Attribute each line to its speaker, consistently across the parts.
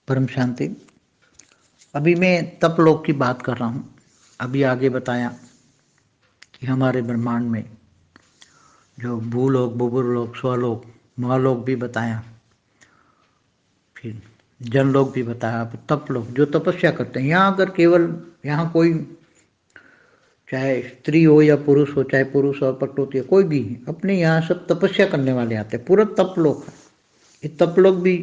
Speaker 1: परम शांति। अभी मैं तपलोक की बात कर रहा हूँ। अभी आगे बताया कि हमारे ब्रह्मांड में जो भूलोक, बुबुरलोक, स्वलोक, महालोक भी बताया, फिर जनलोक भी बताया, अब तपलोक जो तपस्या करते हैं। यहाँ अगर केवल यहाँ कोई चाहे स्त्री हो या पुरुष हो, चाहे पुरुष और पटोती हो, कोई भी अपने यहाँ सब तपस्या करने वाले आते हैं। पूरा तपलोक है। ये तपलोक भी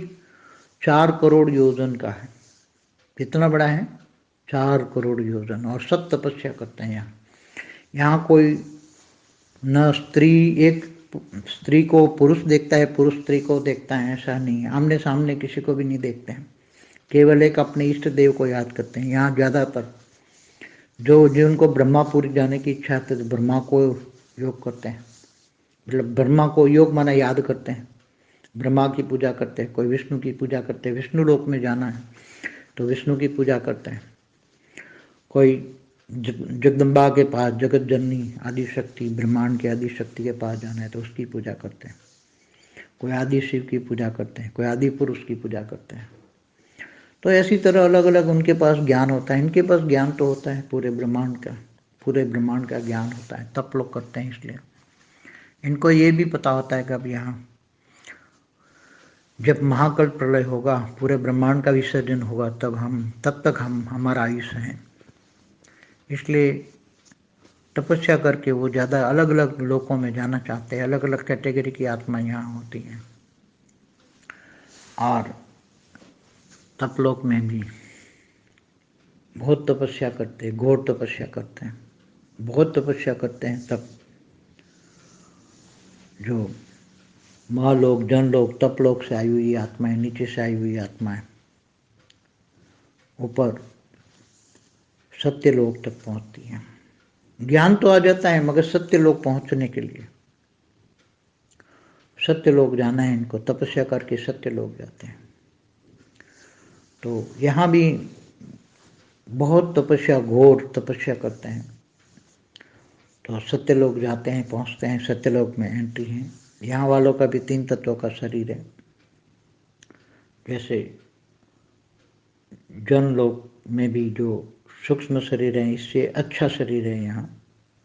Speaker 1: 4 करोड़ योजन का है। कितना बड़ा है? 4 करोड़ योजन। और सब तपस्या करते हैं यहाँ। यहाँ कोई न स्त्री, एक स्त्री को पुरुष देखता है, पुरुष स्त्री को देखता है, ऐसा नहीं है। आमने सामने किसी को भी नहीं देखते हैं। केवल एक अपने इष्ट देव को याद करते हैं। यहाँ ज़्यादातर जो जिनको ब्रह्मापुरी जाने की इच्छा है तो ब्रह्मा को योग करते हैं। मतलब ब्रह्मा को योग माना याद करते हैं, ब्रह्मा की पूजा करते हैं। कोई विष्णु की पूजा करते हैं, विष्णु लोक में जाना है तो विष्णु की पूजा करते हैं। कोई जगदम्बा के पास, जगत जननी आदि शक्ति, ब्रह्मांड के आदि शक्ति के पास जाना है तो उसकी पूजा करते हैं। कोई आदि शिव की पूजा करते हैं, कोई आदि पुरुष की पूजा करते हैं। तो ऐसी तरह अलग अलग उनके पास ज्ञान होता है। इनके पास ज्ञान तो होता है पूरे ब्रह्मांड का, पूरे ब्रह्मांड का ज्ञान होता है। तप लोग करते हैं, इसलिए इनको ये भी पता होता है कि अब यहाँ जब महाकल्प प्रलय होगा, पूरे ब्रह्मांड का विसर्जन होगा, तब तक हम हमारा आयुष्य है। इसलिए तपस्या करके वो ज़्यादा अलग अलग लोकों में जाना चाहते हैं। अलग अलग कैटेगरी की आत्मा यहाँ होती हैं। और तपलोक में भी बहुत तपस्या करते हैं, घोर तपस्या करते हैं, बहुत तपस्या करते हैं। तब जो महालोक, जनलोक, तपलोक से आई हुई आत्माएं, नीचे से आई हुई आत्माएं ऊपर सत्य लोक तक पहुंचती हैं। ज्ञान तो आ जाता है, मगर सत्य लोक पहुंचने के लिए सत्य लोक जाना है इनको। तपस्या करके सत्य लोक जाते हैं। तो यहाँ भी बहुत तपस्या, घोर तपस्या करते हैं तो सत्य लोक जाते हैं, पहुँचते हैं। सत्य लोक में एंट्री है। यहाँ वालों का भी 3 तत्वों का शरीर है। जैसे जन लोक में भी जो सूक्ष्म शरीर है, इससे अच्छा शरीर है यहाँ।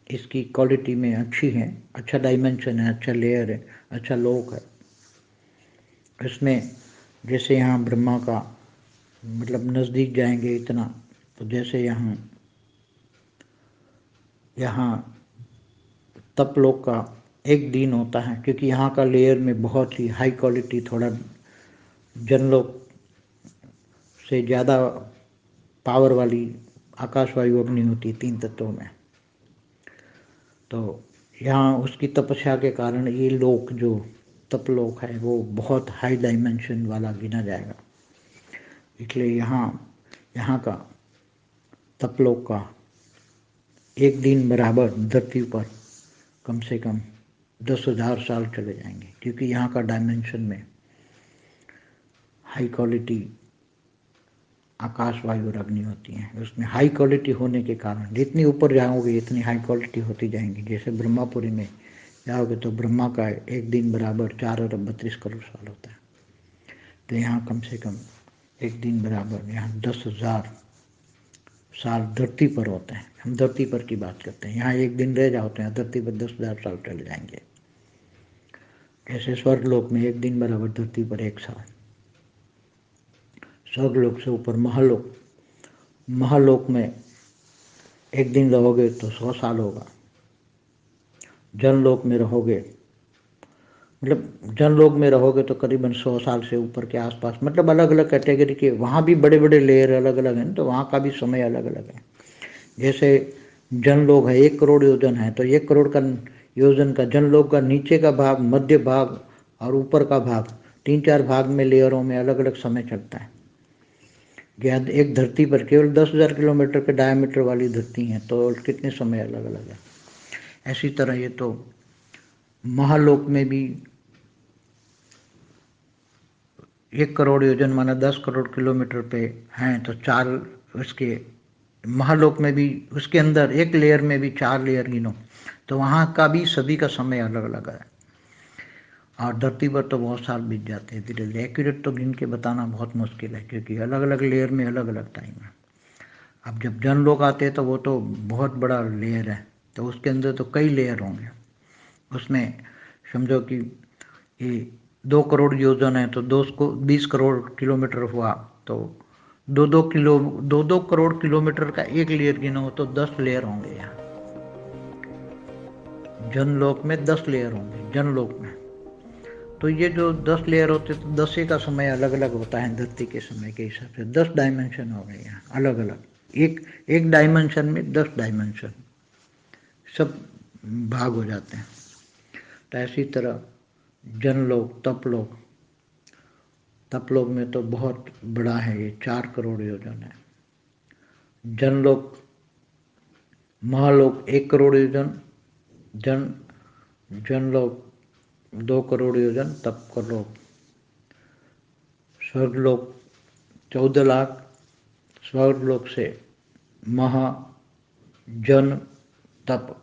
Speaker 1: इसकी क्वालिटी में अच्छी है, अच्छा डायमेंशन है, अच्छा लेयर है, अच्छा लोक है। इसमें जैसे यहाँ ब्रह्मा का मतलब नज़दीक जाएंगे इतना, तो जैसे यहाँ तपलोक का एक दिन होता है, क्योंकि यहाँ का लेयर में बहुत ही हाई क्वालिटी, थोड़ा जनलोक से ज़्यादा पावर वाली आकाश वायु अग्नि होती है 3 तत्वों में। तो यहाँ उसकी तपस्या के कारण ये लोक जो तपलोक है वो बहुत हाई डायमेंशन वाला गिना जाएगा। इसलिए यहाँ का तपलोक का एक दिन बराबर धरती पर कम से कम 10,000 साल चले जाएंगे, क्योंकि यहाँ का डायमेंशन में हाई क्वालिटी आकाश वायु और अग्नि होती हैं। उसमें हाई क्वालिटी होने के कारण जितनी ऊपर जाओगे इतनी हाई क्वालिटी होती जाएंगी। जैसे ब्रह्मापुरी में जाओगे तो ब्रह्मा का एक दिन बराबर 4 अरब 32 करोड़ साल होता है। तो यहाँ कम से कम एक दिन बराबर यहाँ 10,000 साल धरती पर होते हैं। हम धरती पर की बात करते हैं। यहाँ एक दिन रह जाओ तो यहाँ धरती पर 10,000 साल चले जाएंगे। जैसे स्वर्गलोक में एक दिन बराबर धरती पर 1 साल। स्वर्गलोक से ऊपर महालोक, महालोक में एक दिन रहोगे तो 100 साल होगा। जनलोक में रहोगे, मतलब जनलोक में रहोगे तो करीबन 100 साल से ऊपर के आसपास। मतलब अलग अलग कैटेगरी के, वहाँ भी बड़े बड़े लेयर अलग अलग हैं, तो वहाँ का भी समय अलग अलग है। जैसे जनलोक है 1 करोड़ योजन है, तो 1 करोड़ का योजन का जनलोक का नीचे का भाग, मध्य भाग और ऊपर का भाग, 3-4 भाग में लेयरों में अलग अलग समय चलता है। एक धरती पर केवल 10,000 किलोमीटर के डायमीटर वाली धरती है, तो कितने समय अलग अलग है। ऐसी तरह ये तो महालोक में भी 1 करोड़ योजन माना 10 करोड़ किलोमीटर पे हैं, तो 4 उसके महालोक में भी उसके अंदर एक लेयर में भी 4 लेयर गिनो, तो वहाँ का भी सभी का समय अलग अलग है। और धरती पर तो बहुत साल बीत जाते हैं धीरे धीरे। एक्यूरेट तो गिन के बताना बहुत मुश्किल है, क्योंकि अलग अलग लेयर में अलग अलग टाइम है। अब जब जनलोक आते हैं तो वो तो बहुत बड़ा लेयर है, तो उसके अंदर तो कई लेयर होंगे। उसमें समझो कि ये 2 करोड़ योजन है तो 20 करोड़ किलोमीटर हुआ, तो 2 करोड़ किलोमीटर का एक लेयर गिनो तो 10 लेयर होंगे। यहाँ जनलोक में 10 लेयर होंगे जनलोक में। तो ये जो 10 लेयर होते तो 10 का समय अलग अलग होता है धरती के समय के हिसाब से। 10 डायमेंशन हो गए यहाँ अलग अलग, एक एक डायमेंशन में 10 डायमेंशन सब भाग हो जाते हैं। तो ऐसी तरह जनलोक तपलोक में तो बहुत बड़ा है, ये 4 करोड़ योजन है। जनलोक महालोक 1 करोड़ योजन, जनलोक 2 करोड़ योजन, तपलोक स्वर्गलोक 14 लाख, स्वर्गलोक से महा जन तप,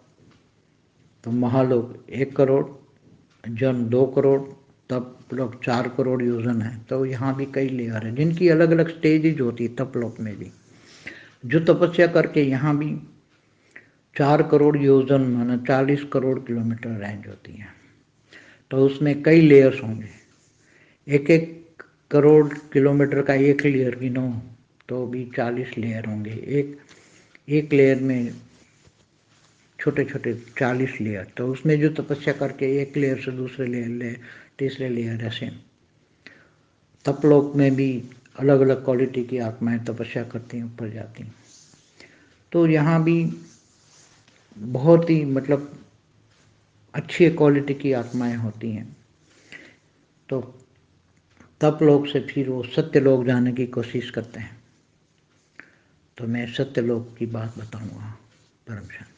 Speaker 1: तो महालोक 1 करोड़, जन 2 करोड़, तपलोक 4 करोड़ योजन है। तो यहाँ भी कई लेयर हैं जिनकी अलग अलग स्टेजेज होती है तपलोक में भी। जो तपस्या करके यहाँ भी 4 करोड़ योजन माना 40 करोड़ किलोमीटर रेंज होती है, तो उसमें कई लेयर्स होंगे। 1 करोड़ किलोमीटर का एक लेयर गिनो तो भी 40 लेयर होंगे। एक लेयर में छोटे छोटे 40 लेयर, तो उसमें जो तपस्या करके एक लेयर से दूसरे लेयर तीसरे लेयर ऐसे। तपलोक में भी अलग अलग क्वालिटी की आत्माएं तपस्या करती हैं, ऊपर जाती हैं। तो यहाँ भी बहुत ही मतलब अच्छी क्वालिटी की आत्माएं होती हैं। तो तपलोक से फिर वो सत्यलोक जाने की कोशिश करते हैं। तो मैं सत्यलोक की बात बताऊंगा। परम शांति।